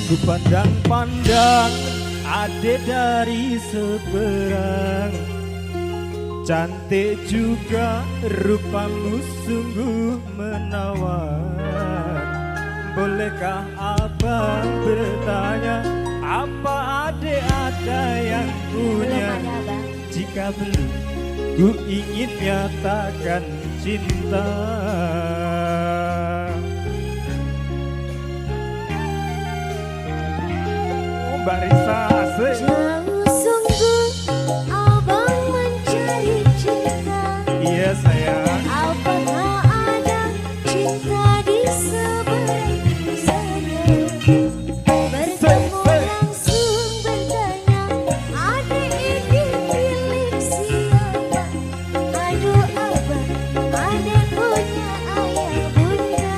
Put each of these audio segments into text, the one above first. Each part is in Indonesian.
Ku pandang-pandang adek dari seberang, cantik juga rupamu sungguh menawan. Bolehkah abang bertanya, apa adek ada yang punya? Jika belum, ku ingin nyatakan cinta. Mbak Risa, jauh sungguh abang mencari cinta. iya sayang. Apakah ada cinta di seberang sana? Bertemu langsung bertanya, adik ini milik siapa? Aduh abang, adik punya ayah bunda.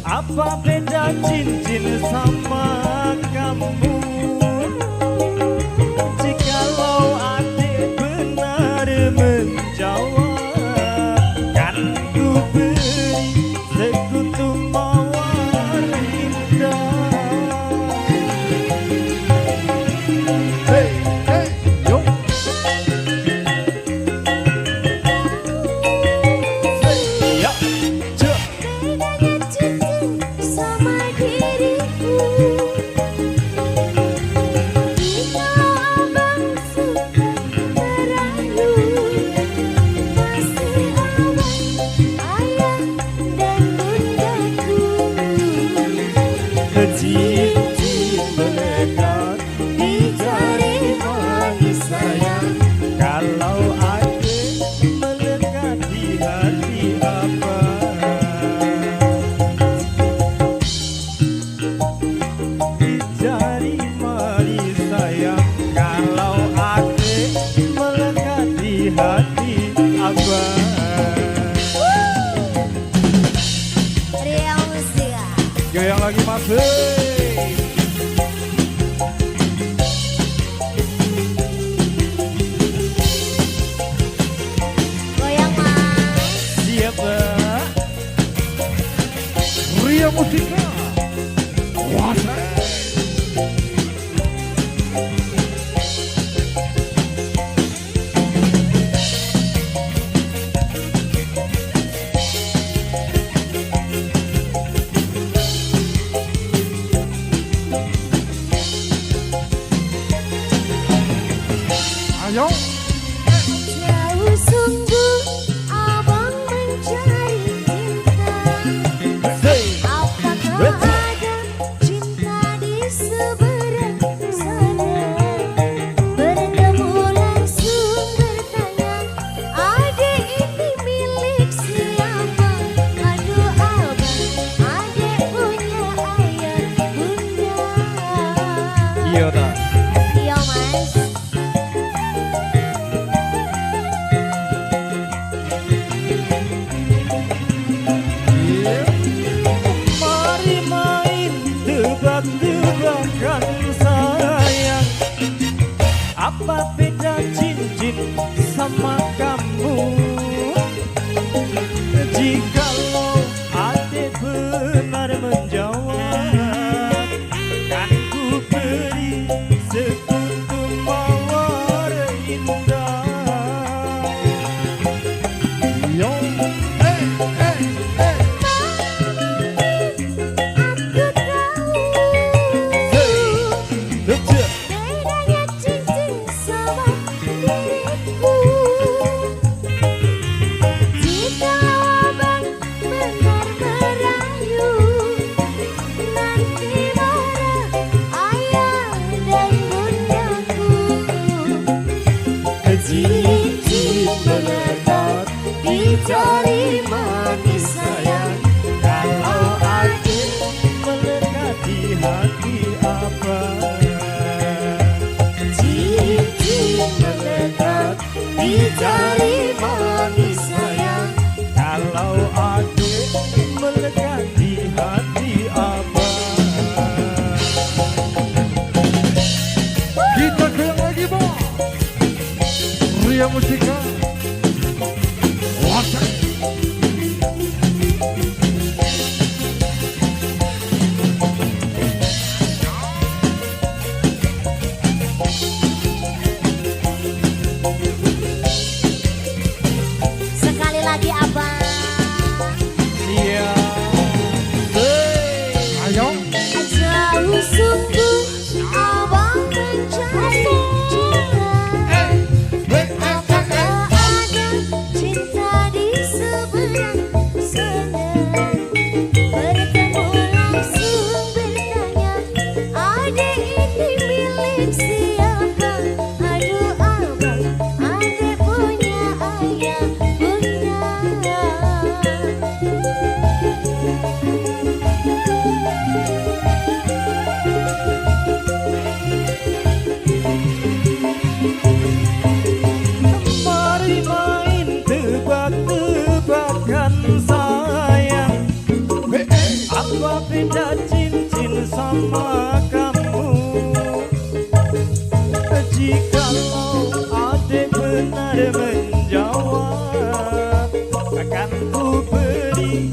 Apa beda cincin sama kamu? Jikalau adik benar menjawab, kan ku beri sekutu mawar indah. Hey, hey, yo. Hey, ya, ja. Bedanya cincin sama diriku. Jika abang suka merayu, masih abang ayah dan bundaku. Cincin melekat di jari manis sayang. Kalau adik melekat di hati abang, di jari manis sayang. Kalau adik melekat di hati abang. Riau Mustika. Goyang lagi Mas. Hey. Goyang mas. Siapa? Ria Mustika. Wasa. Ayo. Jauh sungguh abang mencari cinta. Apakah ada cinta di seberang sana? Bertemu langsung bertanya, adik ini milik siapa? Aduh abang, adik punya ayah bunda. Iya tak? Iya mas. Mari main tebak-tebakan sayang. Apa beda cincin sama kamu? Jikalau adik benar menjawab, kan ku beri sekutu mawar indah. Yo, hey, hey, hey. Aku tahu bedanya cincin sama diriku. Jika abang benar merayu, nanti marah ayah dan bundaku. Cincin melekat di jari manis Sekali lagi abang. Ayo. Jauh sungguh abang mencari cinta. Apakah ada cinta di seberang sana? Bertemu langsung bertanya, adik ini milik siapa? Aduh abang, adik punya ayah bunda. Mari main tebak-tebakan sayang. Apa beda cincin sama kamu? Jikalau adik benar menjawab, akan ku beri